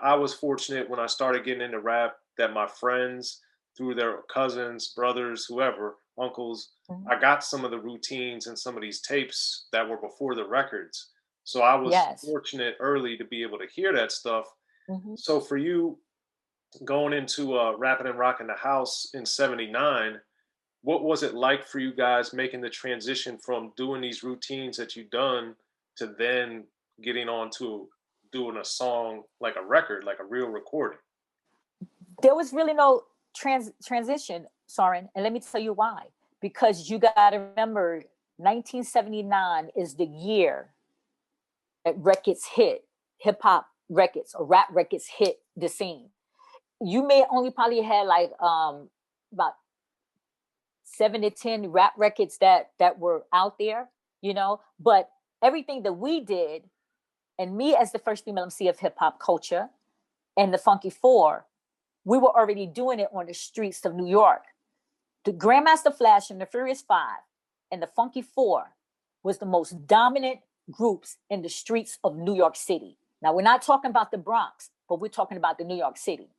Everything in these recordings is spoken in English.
I was fortunate when I started getting into rap that my friends, through their cousins, brothers, whoever, uncles, Mhm. I got some of the routines and some of these tapes that were before the records. So I was Yes. fortunate early to be able to hear that stuff. Mhm. So for you going into rapping and rocking the house in '79, what was it like for you guys making the transition from doing these routines that you've done to then getting on to doing a song like a record, like a real recording? There was really no transition, Soren, and let me tell you why. Because you got to remember, 1979 is the year that records hit, hip hop records or rap records hit the scene. You may only probably had like about 7 to 10 rap records that were out there, but everything that we did, and me as the first female MC of hip hop culture and the Funky Four, we were already doing it on the streets of New York. The Grandmaster Flash and the Furious Five and the Funky Four was the most dominant groups in the streets of New York City. Now, we're not talking about the Bronx, but we're talking about the New York City.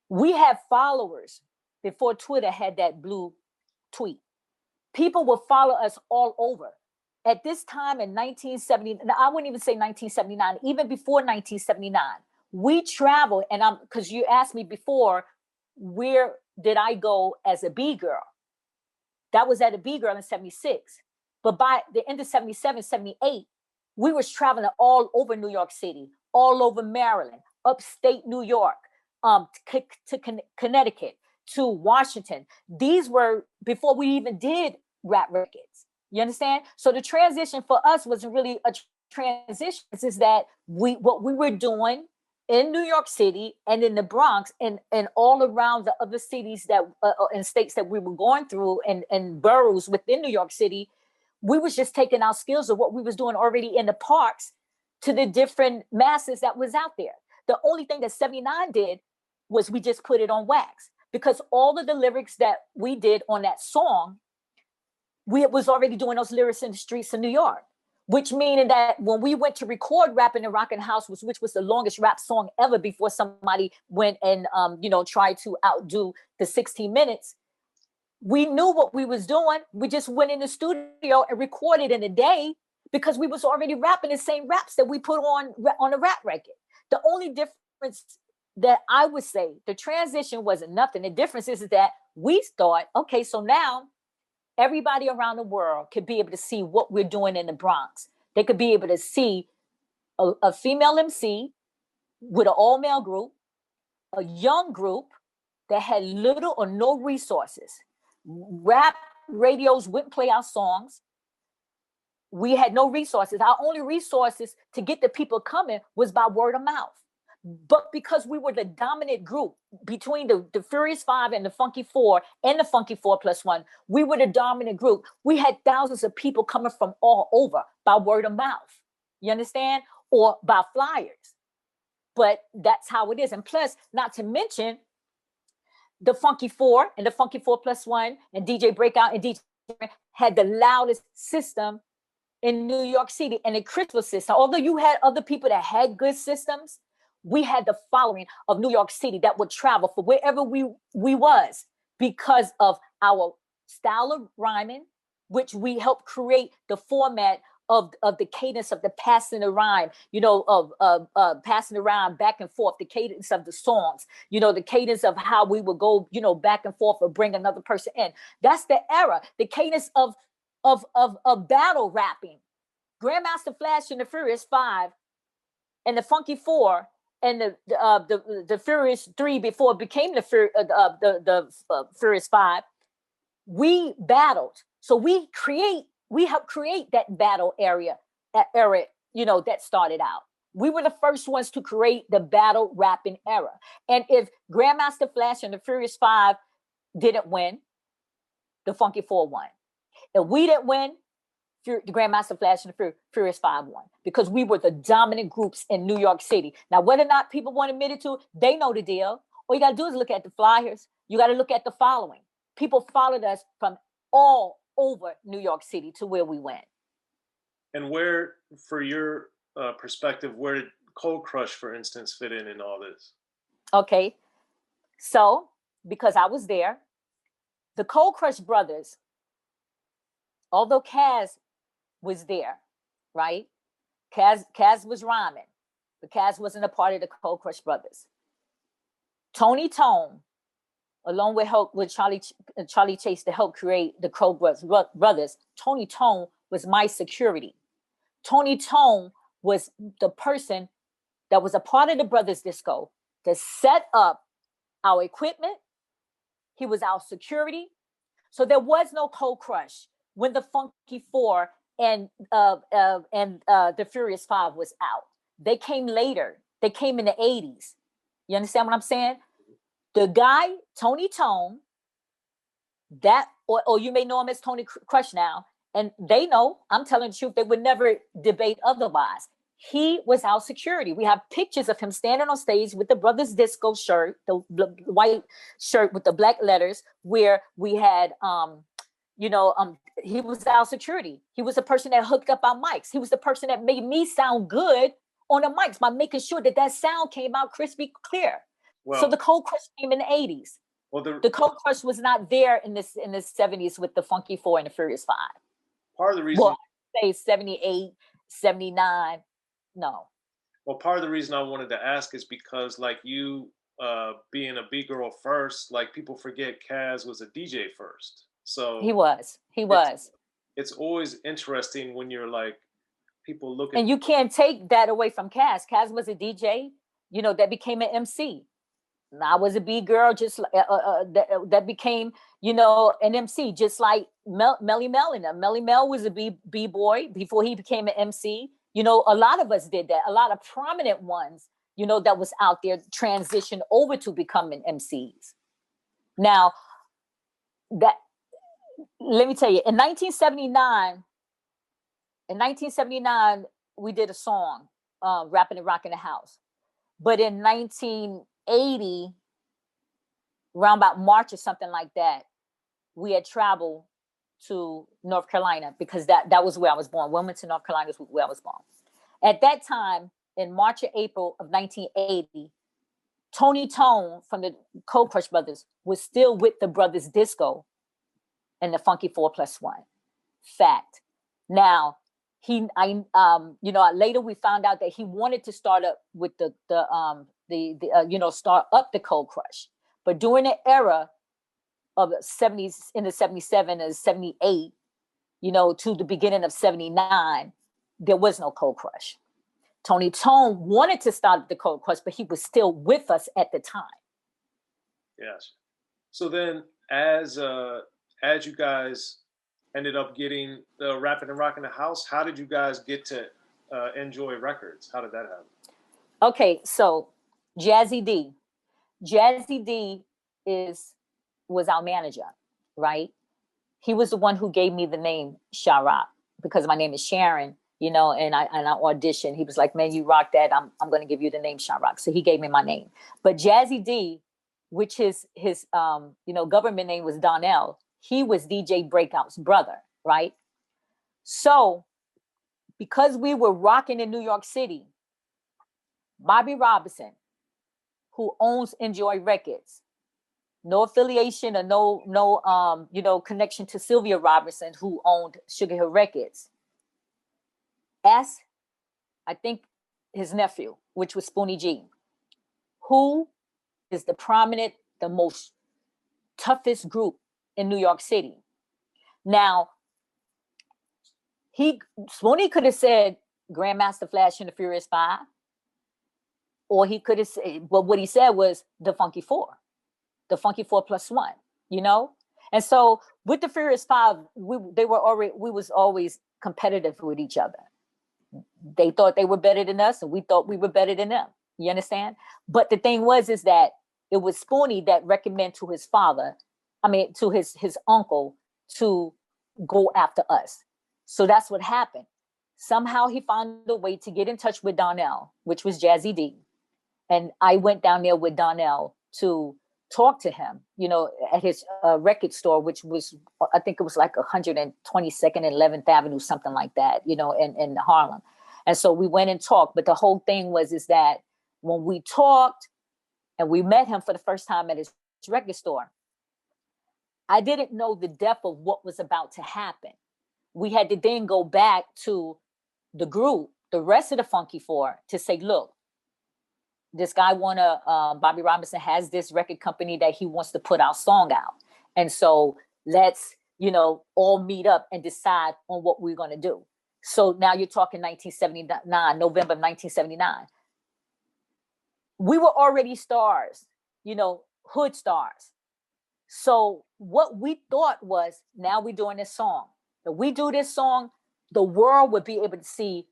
We had followers before Twitter had that blue tweet. People would follow us all over. At this time in 1970, I wouldn't even say 1979, even before 1979, we traveled, and because you asked me before, where did I go as a B girl? That was at a B girl in 76. But by the end of 77, 78, we was traveling all over New York City, all over Maryland, upstate New York, to Connecticut, to Washington. These were before we even did rap records. You understand? So the transition for us wasn't really a transition. It's that what we were doing in New York City and in the Bronx and all around the other cities that and states that we were going through and boroughs within New York City, we was just taking our skills of what we was doing already in the parks to the different masses that was out there. The only thing that 79 did was we just put it on wax, because all of the lyrics that we did on that song, we was already doing those lyrics in the streets of New York, which meaning that when we went to record Rapping and Rockin' House, which was the longest rap song ever before somebody went and, tried to outdo the 16 minutes, we knew what we was doing. We just went in the studio and recorded in a day because we was already rapping the same raps that we put on a rap record. The only difference that I would say, the transition wasn't nothing. The difference is that we thought, okay, so now everybody around the world could be able to see what we're doing in the Bronx. They could be able to see a female MC with an all-male group, a young group that had little or no resources. Rap radios wouldn't play our songs. We had no resources. Our only resources to get the people coming was by word of mouth. But because we were the dominant group between the Furious Five and the Funky Four and the Funky Four plus one, we were the dominant group. We had thousands of people coming from all over by word of mouth. You understand? Or by flyers. But that's how it is. And plus, not to mention, the Funky Four and the Funky Four plus one and DJ Breakout and DJ had the loudest system in New York City, and a crystal system. Although you had other people that had good systems, we had the following of New York City that would travel for wherever we was because of our style of rhyming, which we helped create the format of the cadence of the passing the rhyme, of passing the rhyme back and forth, the cadence of the songs, the cadence of how we would go, back and forth or bring another person in. That's the era, the cadence of battle rapping. Grandmaster Flash and the Furious Five and the Funky Four and the Furious Three before it became the Furious Five. We battled, so we helped create that battle era, that started out. We were the first ones to create the battle rapping era. And if Grandmaster Flash and the Furious Five didn't win, the Funky Four won. If we didn't win, the Grandmaster Flash and the Furious Five won, because we were the dominant groups in New York City. Now, whether or not people want to admit it to, they know the deal. All you got to do is look at the flyers. You got to look at the following. People followed us from all over New York City to where we went. And where, for your perspective, where did Cold Crush, for instance, fit in all this? Okay. So, because I was there, the Cold Crush brothers, although Kaz was there, right? Kaz was rhyming, but Kaz wasn't a part of the Cold Crush brothers. Tony Tone, along with help with Charlie Chase to help create the Cold brothers, Tony Tone was my security. Tony Tone was the person that was a part of the Brothers Disco to set up our equipment. He was our security. So there was no Cold Crush when the Funky Four and the Furious Five was out. They came later. They came in the 80s. You understand what I'm saying? The guy, Tony Tone, that, or you may know him as Tony Crush now, and they know, I'm telling the truth, they would never debate otherwise. He was our security. We have pictures of him standing on stage with the Brothers Disco shirt, the white shirt with the black letters, where we had, he was our security. He was the person that hooked up our mics. He was the person that made me sound good on the mics by making sure that that sound came out crispy clear. Well, so the Cold Crush came in the 80s. Well, the Cold Crush was not there in the 70s with the Funky Four and the Furious Five. Part of the reason, well, say 78, 79, no. Well, part of the reason I wanted to ask is because, like, you being a B-girl first, like, people forget Kaz was a DJ first. So he was. It's always interesting when you're like, people look at, and you can't take that away from Kaz. Kaz was a DJ, that became an MC. And I was a B-girl, just that became, an MC, just like Melly Mel and them. Melly Mel was a B-boy before he became an MC. A lot of us did that. A lot of prominent ones, that was out there transitioned over to becoming MCs. Now, let me tell you, in 1979, we did a song, Rapping and Rocking the House. But in 1980, around about March or something like that, we had traveled to North Carolina because that was where I was born. Wilmington, North Carolina is where I was born. At that time, in March or April of 1980, Tony Tone from the Cold Crush Brothers was still with the Brothers Disco and the Funky 4+1. Fact. Now, later we found out that he wanted to start up with start up the Cold Crush. But during the era of the 70s, in the 77 and 78, to the beginning of 79, there was no Cold Crush. Tony Tone wanted to start the Cold Crush, but he was still with us at the time. Yes. So then, as you guys ended up getting the Rapping and Rocking the House, how did you guys get to Enjoy Records? How did that happen? Okay, so Jazzy D was our manager, right? He was the one who gave me the name Sha-Rock because my name is Sharon, and I auditioned. He was like, "Man, you rock that. I'm going to give you the name Sha-Rock." So he gave me my name. But Jazzy D, which his government name was Donnell, he was DJ Breakout's brother, right? So because we were rocking in New York City, Bobby Robinson, who owns Enjoy Records, no affiliation or no connection to Sylvia Robinson, who owned Sugar Hill Records, asked, I think, his nephew, which was Spoonie G, who is the most toughest group in New York City. Now, Spoonie could have said Grandmaster Flash and the Furious Five, or he could have said, but what he said was the Funky Four, the Funky 4+1, And so with the Furious Five, we was always competitive with each other. They thought they were better than us, and we thought we were better than them. You understand? But the thing is that it was Spoonie that recommended to his father, to his uncle, to go after us. So that's what happened. Somehow he found a way to get in touch with Donnell, which was Jazzy D. And I went down there with Donnell to talk to him, at his record store, which was, I think it was like 122nd and 11th Avenue, something like that, in Harlem. And so we went and talked. But the whole thing is that when we talked and we met him for the first time at his record store, I didn't know the depth of what was about to happen. We had to then go back to the group, the rest of the Funky Four, to say, look, this guy Bobby Robinson has this record company that he wants to put our song out. And so let's, all meet up and decide on what we're going to do. So now you're talking 1979, November of 1979. We were already stars, hood stars. So what we thought was, now we're doing this song. If we do this song, the world would be able to see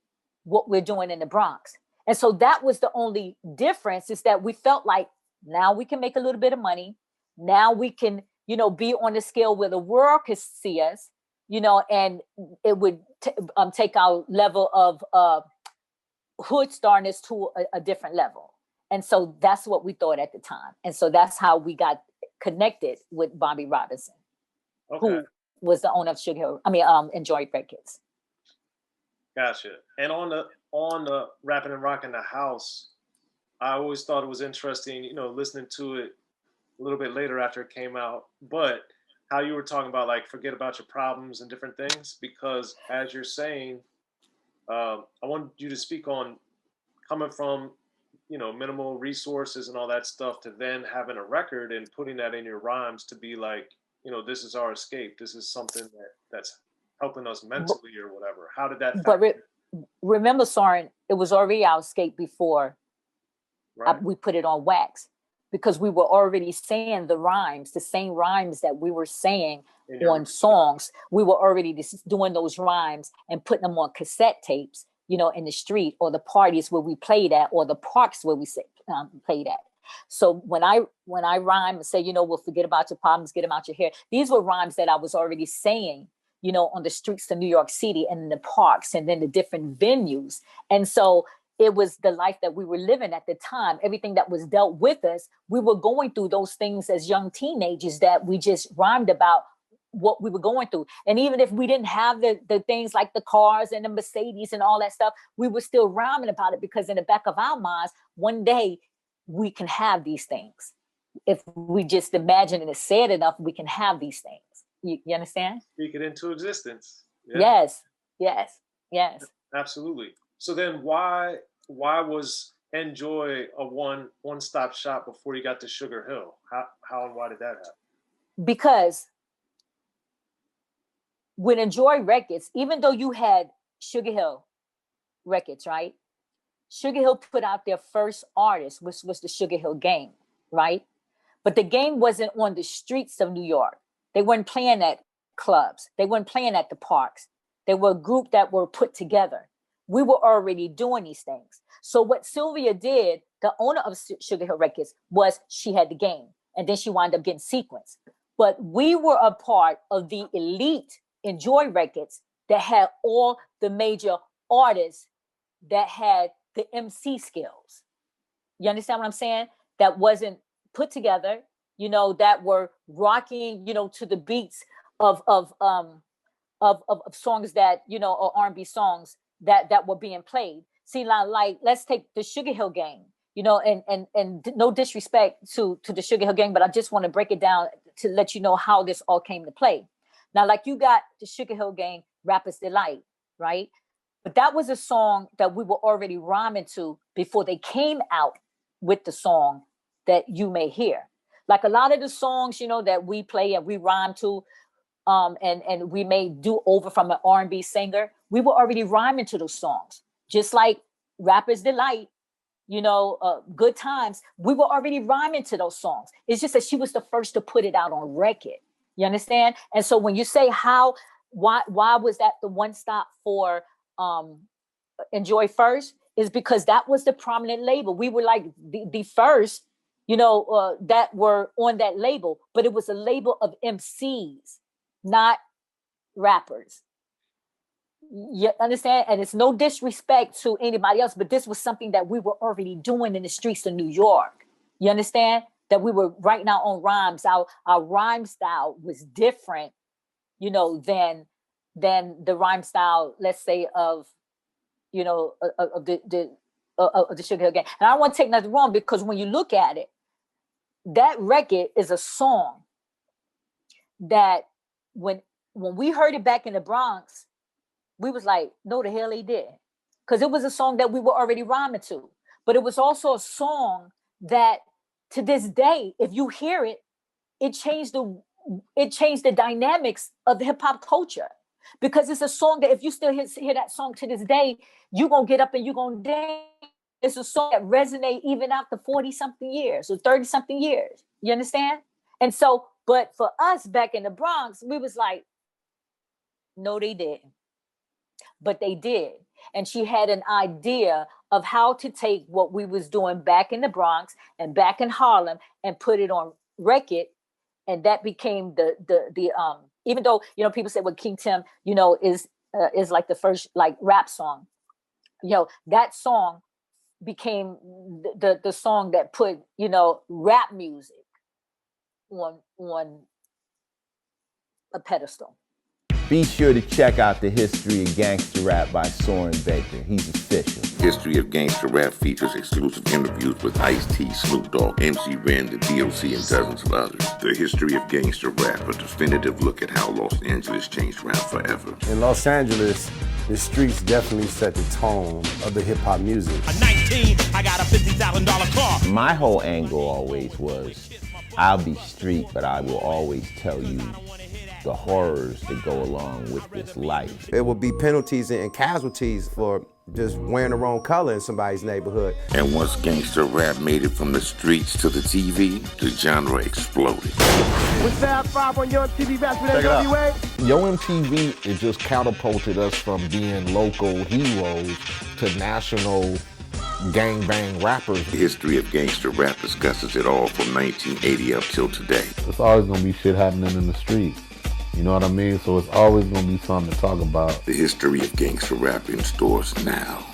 what we're doing in the Bronx. And so that was the only difference, is that we felt like now we can make a little bit of money. Now we can, be on the scale where the world could see us, and it would take our level of hood starness to a different level. And so that's what we thought at the time. And so that's how we got connected with Bobby Robinson, who was the owner of Enjoy Records. Gotcha. And on the Rapping and Rocking the House, I always thought it was interesting, listening to it a little bit later after it came out, but how you were talking about, like, forget about your problems and different things, because as you're saying, I wanted you to speak on coming from, minimal resources and all that stuff, to then having a record and putting that in your rhymes to be like, this is our escape. This is something that's helping us mentally or whatever. How did that remember, Soren, it was already our escape before we put it on wax, because we were already saying the rhymes, the same rhymes that we were saying on songs. We were already doing those rhymes and putting them on cassette tapes, in the street, or the parties where we played at, or the parks where we played at. So when I rhyme and say, we'll forget about your problems, get them out your hair, these were rhymes that I was already saying, on the streets of New York City and in the parks and then the different venues. And so it was the life that we were living at the time. Everything that was dealt with us, we were going through those things as young teenagers that we just rhymed about what we were going through. And even if we didn't have the things like the cars and the Mercedes and all that stuff, we were still rhyming about it, because in the back of our minds, one day we can have these things. If we just imagine and say it enough, we can have these things. You understand? Speak it into existence. Yeah. Yes. Absolutely. So then why was Enjoy a one-stop shop before you got to Sugar Hill? How and why did that happen? Because with Enjoy Records, even though you had Sugar Hill Records, right? Sugar Hill put out their first artist, which was the Sugar Hill Gang, right? But the gang wasn't on the streets of New York. They weren't playing at clubs. They weren't playing at the parks. They were a group that were put together. We were already doing these things. So what Sylvia did, the owner of Sugar Hill Records, was she had the gang, and then she wound up getting sequenced. But we were a part of the elite Enjoy Records that had all the major artists that had the MC skills. You understand what I'm saying? That wasn't put together, that were rocking, to the beats of songs that, or R&B songs that were being played. See, like let's take the Sugar Hill Gang, and no disrespect to the Sugar Hill Gang, but I just want to break it down to let you know how this all came to play. Now, like, you got the Sugar Hill Gang, Rapper's Delight, right? But that was a song that we were already rhyming to before they came out with the song that you may hear. Like a lot of the songs, that we play and we rhyme to, and we may do over from an R&B singer, we were already rhyming to those songs. Just like Rapper's Delight, Good Times, we were already rhyming to those songs. It's just that she was the first to put it out on record. You understand? And so when you say why was that the one stop for Enjoy first, is because that was the prominent label. We were like the first, that were on that label, but it was a label of MCs, not rappers. You understand? And it's no disrespect to anybody else, but this was something that we were already doing in the streets of New York. You understand? That we were writing our own rhymes. Our rhyme style was different, than the rhyme style, let's say, of you know, of the Sugar Hill Gang. And I don't want to take nothing wrong, because when you look at it, that record is a song that when we heard it back in the Bronx, we was like, no, the hell they did. Because it was a song that we were already rhyming to. But it was also a song that, to this day, if you hear it, it changed the dynamics of the hip hop culture. Because it's a song that if you still hear that song to this day, you're going to get up and you're going to dance. It's a song that resonates even after 40-something years or 30-something years. You understand? And so, but for us back in the Bronx, we was like, no, they didn't. But they did. And she had an idea of how to take what we was doing back in the Bronx and back in Harlem and put it on record. And that became the even though, you know, people say, well, King Tim, you know, is like the first like rap song. You know, that song became the song that put, you know, rap music on a pedestal. Be sure to check out the History of Gangster Rap by Soren Baker. He's official. History of Gangster Rap features exclusive interviews with Ice-T, Snoop Dogg, MC Ren, the D.O.C, and dozens of others. The History of Gangster Rap, a definitive look at how Los Angeles changed rap forever. In Los Angeles, the streets definitely set the tone of the hip-hop music. At 19, I got a $50,000 car. My whole angle always was, I'll be street, but I will always tell you the horrors that go along with this life. It would be penalties and casualties for just wearing the wrong color in somebody's neighborhood. And once gangster rap made it from the streets to the TV, the genre exploded. With Fab 5 on Yo MTV Raps with NWA. Yo MTV, it just catapulted us from being local heroes to national gangbang rappers. The History of Gangster Rap discusses it all from 1980 up till today. There's always gonna be shit happening in the streets. You know what I mean? So it's always gonna be something to talk about. The History of Gangster Rap in stores now.